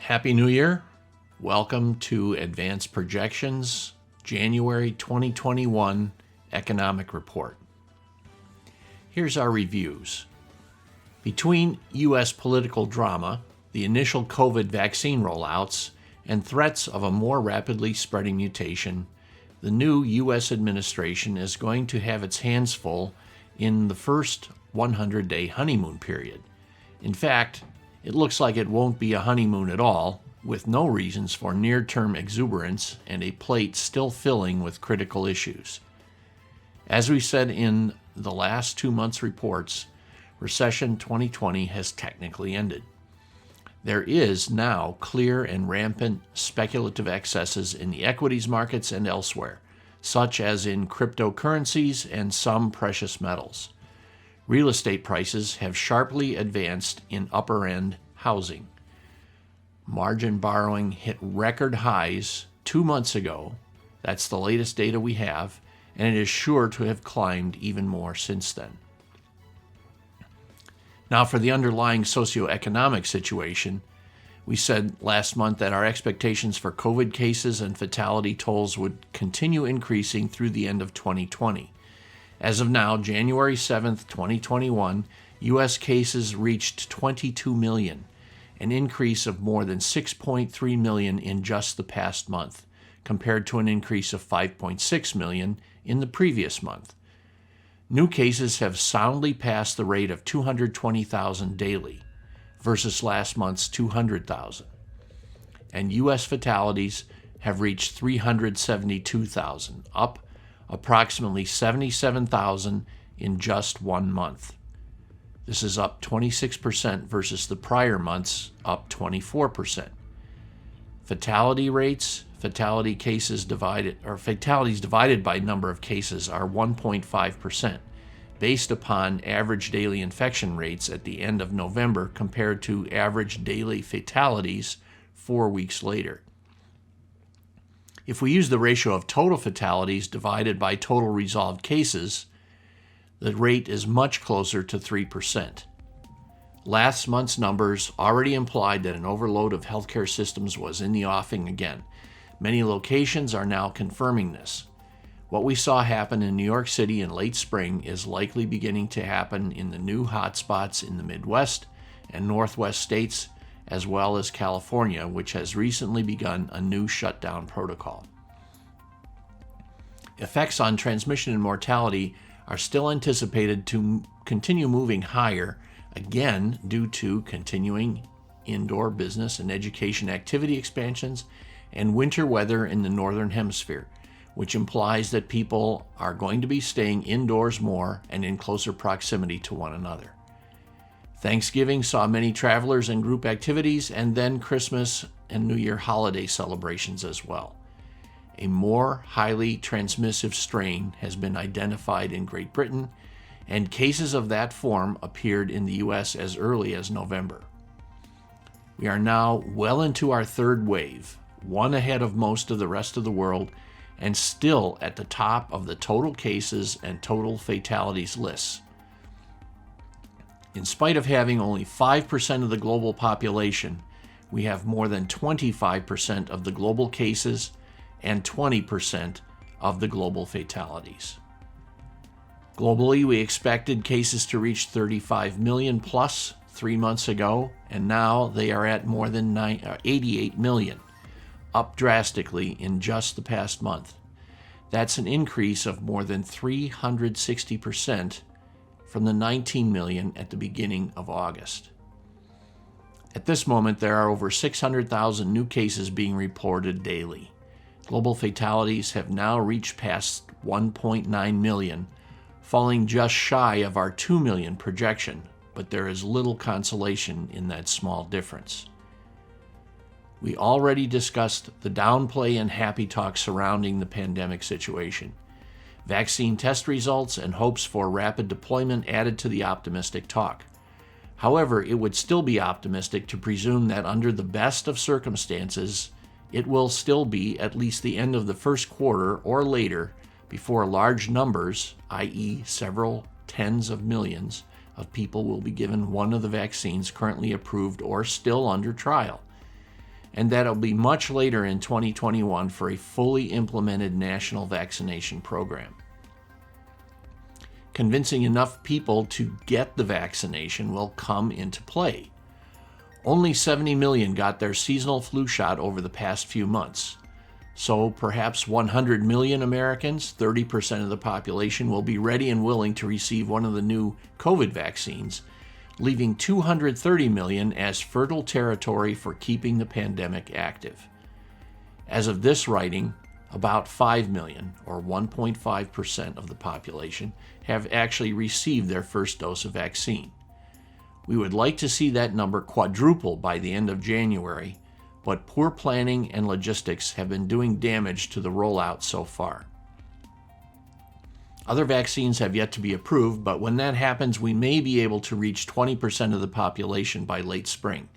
Happy New Year. Welcome to Advanced Projections, January 2021 Economic Report. Here's our reviews. Between U.S. political drama, the initial COVID vaccine rollouts, and threats of a more rapidly spreading mutation, the new U.S. administration is going to have its hands full in the first 100-day honeymoon period. In fact, it looks like it won't be a honeymoon at all, with no reasons for near-term exuberance and a plate still filling with critical issues. As we said in the last 2 months' reports, Recession 2020 has technically ended. There is now clear and rampant speculative excesses in the equities markets and elsewhere, such as in cryptocurrencies and some precious metals. Real estate prices have sharply advanced in upper-end housing. Margin borrowing hit record highs 2 months ago. That's the latest data we have, and it is sure to have climbed even more since then. Now, for the underlying socioeconomic situation, we said last month that our expectations for COVID cases and fatality tolls would continue increasing through the end of 2020. As of now, January 7th, 2021, U.S. cases reached 22 million, an increase of more than 6.3 million in just the past month, compared to an increase of 5.6 million in the previous month. New cases have soundly passed the rate of 220,000 daily versus last month's 200,000. And U.S. fatalities have reached 372,000, up approximately 77,000 in just 1 month. This is up 26% versus the prior month's up 24%. Fatalities divided by number of cases are 1.5%, based upon average daily infection rates at the end of November compared to average daily fatalities 4 weeks later. If we use the ratio of total fatalities divided by total resolved cases, the rate is much closer to 3%. Last month's numbers already implied that an overload of healthcare systems was in the offing again. Many locations are now confirming this. What we saw happen in New York City in late spring is likely beginning to happen in the new hotspots in the Midwest and Northwest states, as well as California, which has recently begun a new shutdown protocol. Effects on transmission and mortality are still anticipated to continue moving higher, again due to continuing indoor business and education activity expansions and winter weather in the Northern Hemisphere, which implies that people are going to be staying indoors more and in closer proximity to one another. Thanksgiving saw many travelers and group activities, and then Christmas and New Year holiday celebrations as well. A more highly transmissive strain has been identified in Great Britain, and cases of that form appeared in the U.S. as early as November. We are now well into our third wave, one ahead of most of the rest of the world, and still at the top of the total cases and total fatalities lists. In spite of having only 5% of the global population, we have more than 25% of the global cases and 20% of the global fatalities. Globally, we expected cases to reach 35 million plus 3 months ago, and now they are at more than 88 million, up drastically in just the past month. That's an increase of more than 360% from the 19 million at the beginning of August. At this moment, there are over 600,000 new cases being reported daily. Global fatalities have now reached past 1.9 million, falling just shy of our 2 million projection, but there is little consolation in that small difference. We already discussed the downplay and happy talk surrounding the pandemic situation. Vaccine test results and hopes for rapid deployment added to the optimistic talk. However, it would still be optimistic to presume that under the best of circumstances, it will still be at least the end of the first quarter or later before large numbers, i.e. several tens of millions, of people will be given one of the vaccines currently approved or still under trial. and that it'll be much later in 2021 for a fully implemented national vaccination program. Convincing enough people to get the vaccination will come into play. Only 70 million got their seasonal flu shot over the past few months. So perhaps 100 million Americans, 30% of the population, will be ready and willing to receive one of the new COVID vaccines, leaving 230 million as fertile territory for keeping the pandemic active. As of this writing, about 5 million, or 1.5% of the population, have actually received their first dose of vaccine. We would like to see that number quadruple by the end of January, but poor planning and logistics have been doing damage to the rollout so far. Other vaccines have yet to be approved, but when that happens, we may be able to reach 20% of the population by late spring.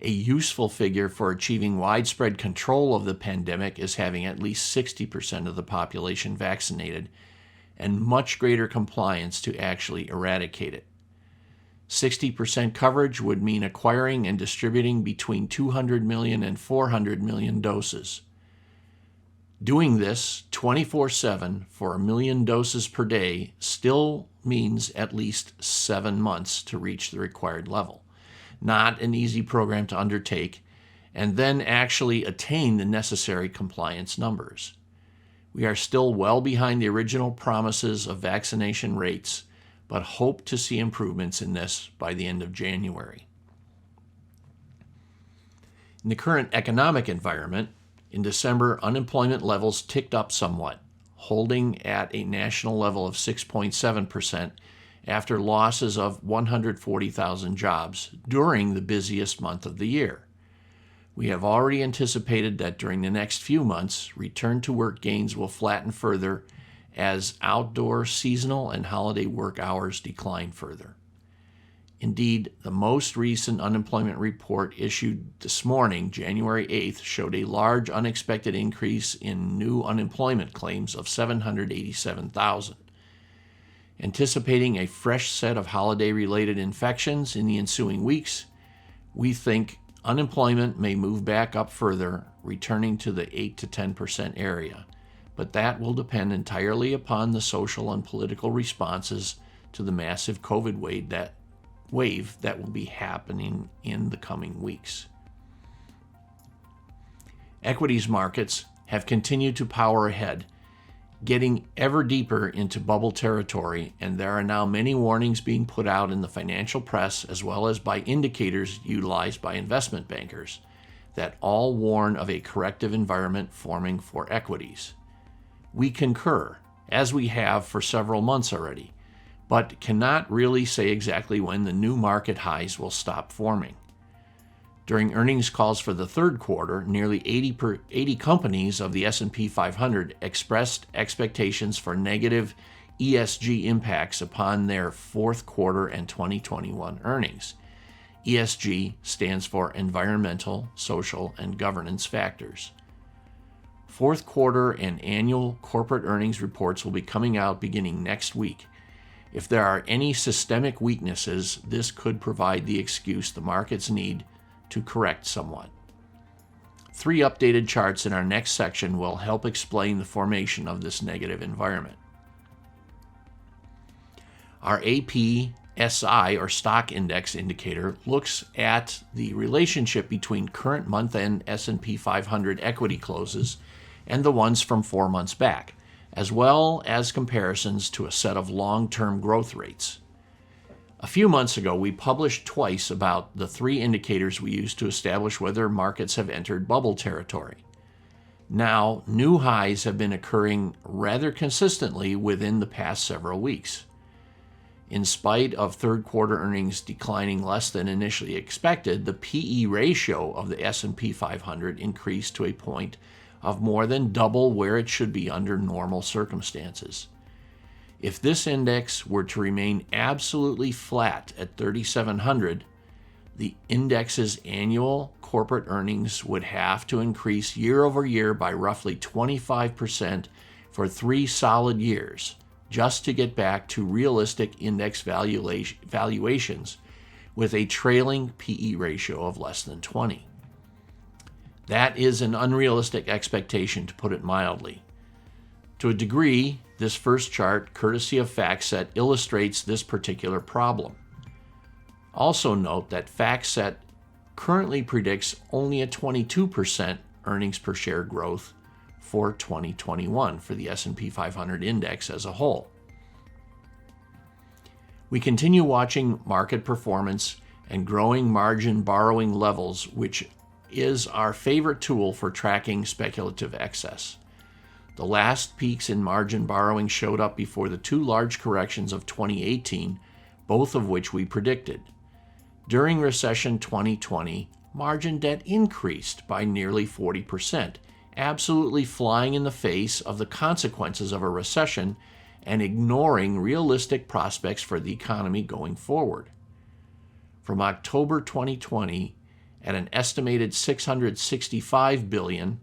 A useful figure for achieving widespread control of the pandemic is having at least 60% of the population vaccinated and much greater compliance to actually eradicate it. 60% coverage would mean acquiring and distributing between 200 million and 400 million doses. Doing this 24/7 for 1 million doses per day still means at least 7 months to reach the required level. Not an easy program to undertake, and then actually attain the necessary compliance numbers. We are still well behind the original promises of vaccination rates, but hope to see improvements in this by the end of January. In the current economic environment, in December, unemployment levels ticked up somewhat, holding at a national level of 6.7% after losses of 140,000 jobs during the busiest month of the year. We have already anticipated that during the next few months, return to work gains will flatten further as outdoor seasonal and holiday work hours decline further. Indeed, the most recent unemployment report issued this morning, January 8th, showed a large unexpected increase in new unemployment claims of 787,000. Anticipating a fresh set of holiday-related infections in the ensuing weeks, we think unemployment may move back up further, returning to the 8 to 10% area. But that will depend entirely upon the social and political responses to the massive COVID wave that will be happening in the coming weeks. Equities markets have continued to power ahead, getting ever deeper into bubble territory, and there are now many warnings being put out in the financial press as well as by indicators utilized by investment bankers that all warn of a corrective environment forming for equities. We concur, as we have for several months already, but cannot really say exactly when the new market highs will stop forming. During earnings calls for the third quarter, nearly 80 companies of the S&P 500 expressed expectations for negative ESG impacts upon their fourth quarter and 2021 earnings. ESG stands for environmental, social, and governance factors. Fourth quarter and annual corporate earnings reports will be coming out beginning next week. If there are any systemic weaknesses, this could provide the excuse the markets need to correct somewhat. 3 updated charts in our next section will help explain the formation of this negative environment. Our APSI, or stock index indicator, looks at the relationship between current month-end S&P 500 equity closes and the ones from 4 months back, as well as comparisons to a set of long-term growth rates. A few months ago, we published twice about the 3 indicators we use to establish whether markets have entered bubble territory. Now, new highs have been occurring rather consistently within the past several weeks. In spite of third quarter earnings declining less than initially expected, the PE ratio of the S&P 500 increased to a point of more than double where it should be under normal circumstances. If this index were to remain absolutely flat at 3,700, the index's annual corporate earnings would have to increase year over year by roughly 25% for 3 solid years just to get back to realistic index valuations with a trailing PE ratio of less than 20. That is an unrealistic expectation, to put it mildly. To a degree, this first chart, courtesy of FactSet, illustrates this particular problem. Also note that FactSet currently predicts only a 22% earnings per share growth for 2021 for the S&P 500 index as a whole. We continue watching market performance and growing margin borrowing levels, which is our favorite tool for tracking speculative excess. The last peaks in margin borrowing showed up before the two large corrections of 2018, both of which we predicted. During Recession 2020, margin debt increased by nearly 40%, absolutely flying in the face of the consequences of a recession and ignoring realistic prospects for the economy going forward. From October 2020, at an estimated $665 billion,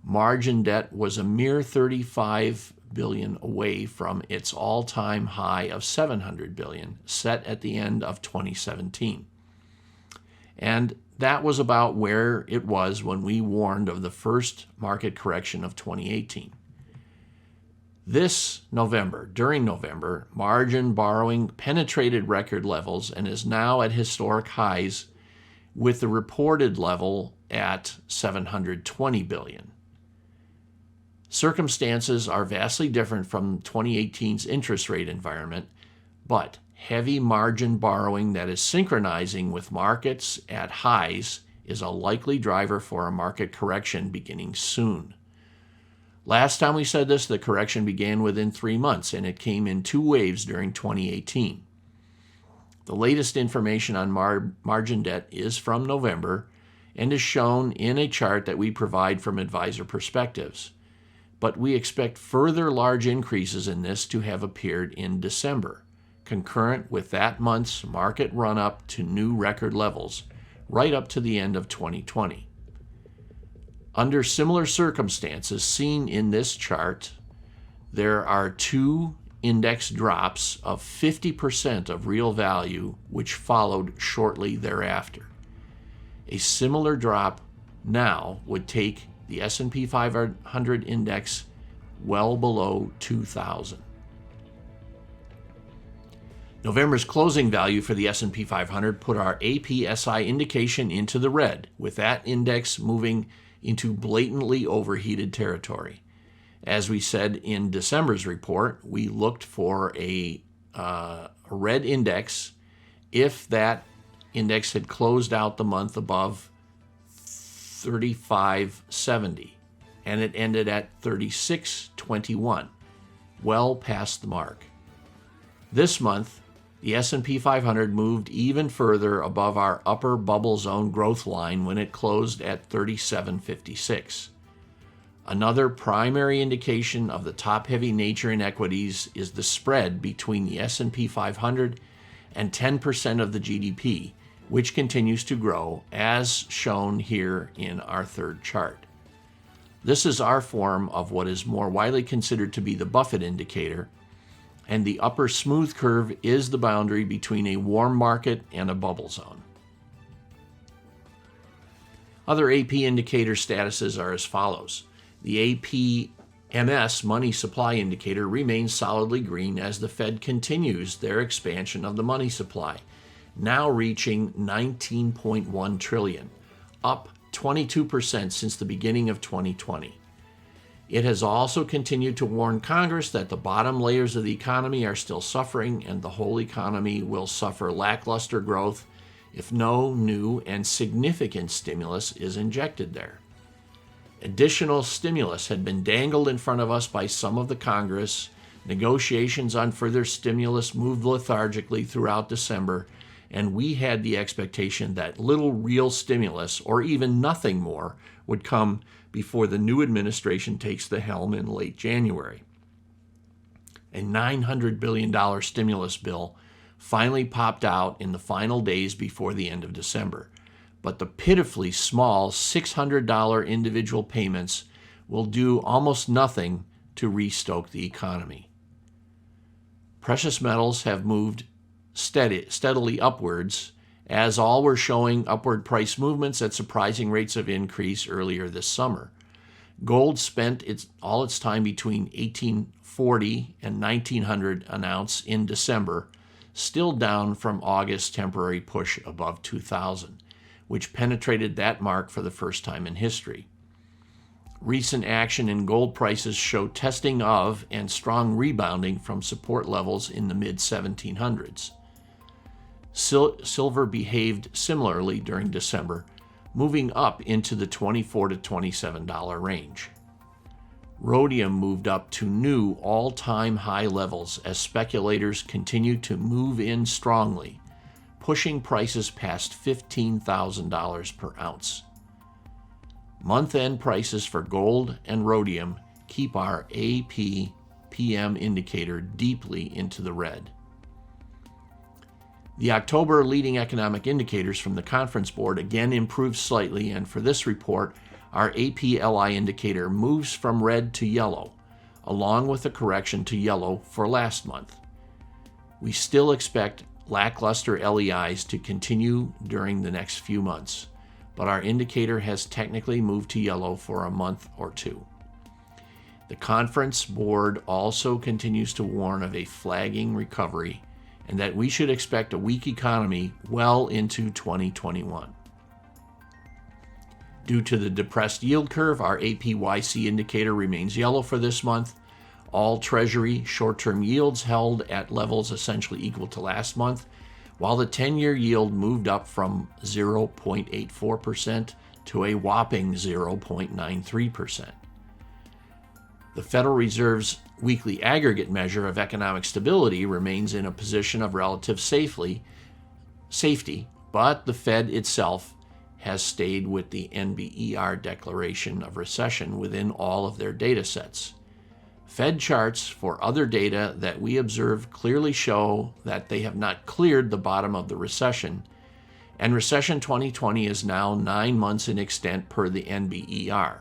margin debt was a mere $35 billion away from its all-time high of $700 billion, set at the end of 2017. And that was about where it was when we warned of the first market correction of 2018. During November, margin borrowing penetrated record levels and is now at historic highs, with the reported level at $720 billion. Circumstances are vastly different from 2018's interest rate environment, but heavy margin borrowing that is synchronizing with markets at highs is a likely driver for a market correction beginning soon. Last time we said this, the correction began within 3 months, and it came in 2 waves during 2018. The latest information on margin debt is from November and is shown in a chart that we provide from Advisor Perspectives. But we expect further large increases in this to have appeared in December, concurrent with that month's market run-up to new record levels, right up to the end of 2020. Under similar circumstances seen in this chart, there are 2 index drops of 50% of real value, which followed shortly thereafter. A similar drop now would take the S&P 500 index well below 2,000. November's closing value for the S&P 500 put our APSI indication into the red, with that index moving into blatantly overheated territory. As we said in December's report, we looked for a red index if that index had closed out the month above 3570, and it ended at 3621, well past the mark. This month, the S&P 500 moved even further above our upper bubble zone growth line when it closed at 3756. Another primary indication of the top-heavy nature in equities is the spread between the S&P 500 and 10% of the GDP, which continues to grow, as shown here in our third chart. This is our form of what is more widely considered to be the Buffett indicator, and the upper smooth curve is the boundary between a warm market and a bubble zone. Other AP indicator statuses are as follows. The APMS money supply indicator remains solidly green as the Fed continues their expansion of the money supply, now reaching $19.1 trillion, up 22% since the beginning of 2020. It has also continued to warn Congress that the bottom layers of the economy are still suffering and the whole economy will suffer lackluster growth if no new and significant stimulus is injected there. Additional stimulus had been dangled in front of us by some of the Congress. Negotiations on further stimulus moved lethargically throughout December, and we had the expectation that little real stimulus, or even nothing more, would come before the new administration takes the helm in late January. A $900 billion stimulus bill finally popped out in the final days before the end of December, but the pitifully small $600 individual payments will do almost nothing to restoke the economy. Precious metals have moved steadily upwards as all were showing upward price movements at surprising rates of increase earlier this summer. Gold spent all its time between $1,840 and $1,900 an ounce in December, still down from August's temporary push above $2,000, which penetrated that mark for the first time in history. Recent action in gold prices show testing of and strong rebounding from support levels in the mid-1700s. Silver behaved similarly during December, moving up into the $24 to $27 range. Rhodium moved up to new all-time high levels as speculators continued to move in strongly, pushing prices past $15,000 per ounce. Month-end prices for gold and rhodium keep our AP-PM indicator deeply into the red. The October leading economic indicators from the Conference Board again improved slightly, and for this report, our AP-LI indicator moves from red to yellow, along with a correction to yellow for last month. We still expect lackluster LEIs to continue during the next few months, but our indicator has technically moved to yellow for a month or two. The Conference Board also continues to warn of a flagging recovery and that we should expect a weak economy well into 2021. Due to the depressed yield curve, our APYC indicator remains yellow for this month. All Treasury short-term yields held at levels essentially equal to last month, while the 10-year yield moved up from 0.84% to a whopping 0.93%. The Federal Reserve's weekly aggregate measure of economic stability remains in a position of relative safety, but the Fed itself has stayed with the NBER declaration of recession within all of their data sets. Fed charts for other data that we observe clearly show that they have not cleared the bottom of the recession, and Recession 2020 is now 9 months in extent per the NBER.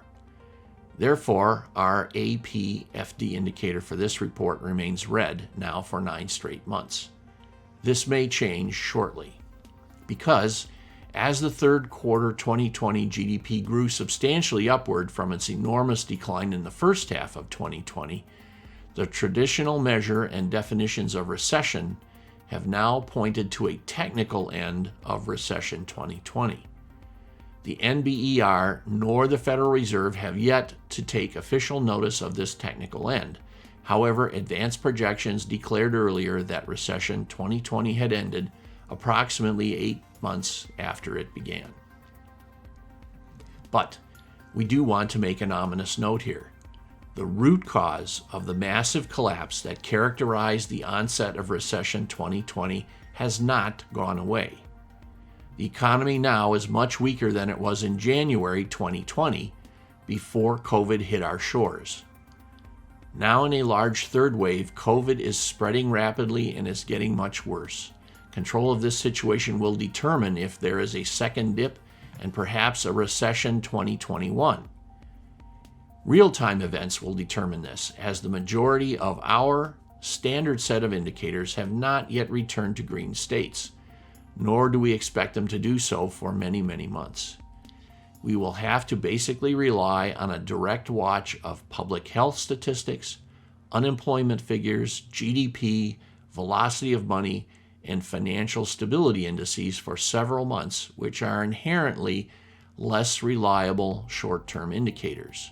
Therefore, our AP-FD indicator for this report remains red now for 9 straight months. This may change shortly, because as the third quarter 2020 GDP grew substantially upward from its enormous decline in the first half of 2020, the traditional measure and definitions of recession have now pointed to a technical end of Recession 2020. The NBER nor the Federal Reserve have yet to take official notice of this technical end. However, advanced projections declared earlier that Recession 2020 had ended approximately 8 months after it began. But we do want to make an ominous note here. The root cause of the massive collapse that characterized the onset of Recession 2020 has not gone away. The economy now is much weaker than it was in January 2020, before COVID hit our shores. Now in a large third wave, COVID is spreading rapidly and is getting much worse. Control of this situation will determine if there is a second dip and perhaps a recession 2021. Real-time events will determine this, as the majority of our standard set of indicators have not yet returned to green states, nor do we expect them to do so for many, many months. We will have to basically rely on a direct watch of public health statistics, unemployment figures, GDP, velocity of money, and financial stability indices for several months, which are inherently less reliable short-term indicators.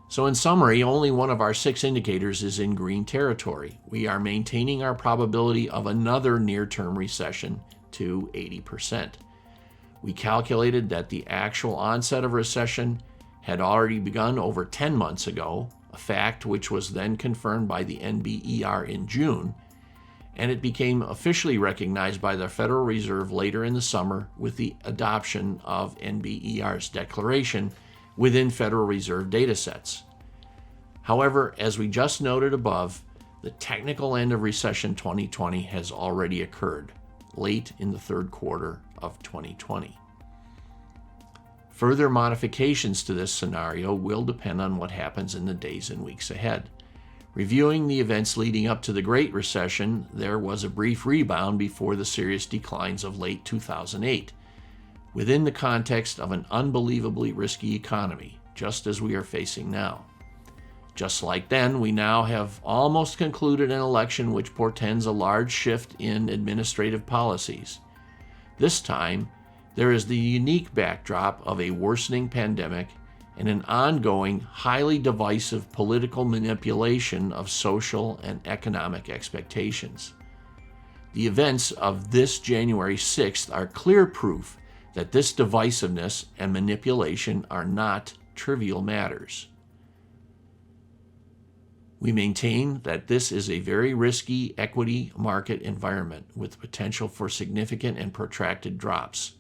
So in summary, only one of our 6 indicators is in green territory. We are maintaining our probability of another near-term recession to 80%. We calculated that the actual onset of recession had already begun over 10 months ago, a fact which was then confirmed by the NBER in June, and it became officially recognized by the Federal Reserve later in the summer with the adoption of NBER's declaration within Federal Reserve datasets. However, as we just noted above, the technical end of Recession 2020 has already occurred, late in the third quarter of 2020. Further modifications to this scenario will depend on what happens in the days and weeks ahead. Reviewing the events leading up to the Great Recession, there was a brief rebound before the serious declines of late 2008, within the context of an unbelievably risky economy, just as we are facing now. Just like then, we now have almost concluded an election which portends a large shift in administrative policies. This time, there is the unique backdrop of a worsening pandemic and an ongoing, highly divisive political manipulation of social and economic expectations. The events of this January 6th are clear proof that this divisiveness and manipulation are not trivial matters. We maintain that this is a very risky equity market environment with potential for significant and protracted drops.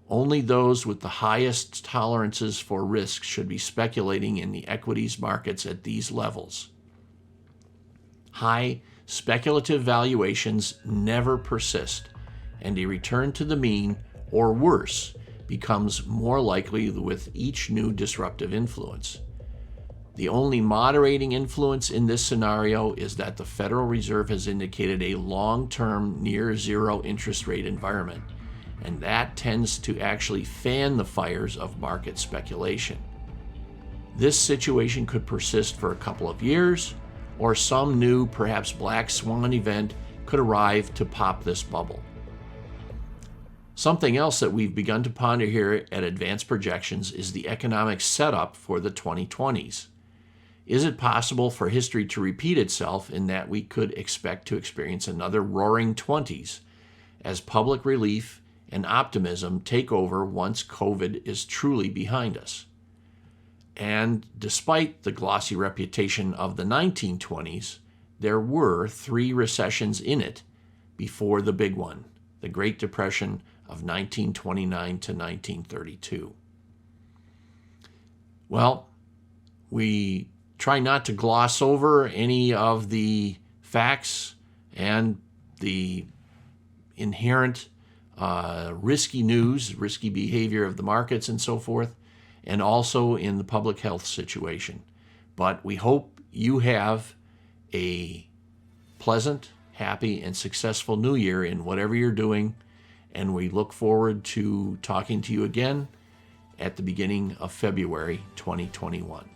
Only those with the highest tolerances for risk should be speculating in the equities markets at these levels. High speculative valuations never persist, and a return to the mean, or worse, becomes more likely with each new disruptive influence. The only moderating influence in this scenario is that the Federal Reserve has indicated a long-term near-zero interest rate environment, and that tends to actually fan the fires of market speculation. This situation could persist for a couple of years, or some new, perhaps black swan event could arrive to pop this bubble. Something else that we've begun to ponder here at Advanced Projections is the economic setup for the 2020s. Is it possible for history to repeat itself in that we could expect to experience another roaring 20s as public relief and optimism take over once COVID is truly behind us? And despite the glossy reputation of the 1920s, there were 3 recessions in it before the big one, the Great Depression of 1929 to 1932. Well, we try not to gloss over any of the facts and the inherent risky news, risky behavior of the markets and so forth, and also in the public health situation. But we hope you have a pleasant, happy, and successful new year in whatever you're doing, and we look forward to talking to you again at the beginning of February 2021.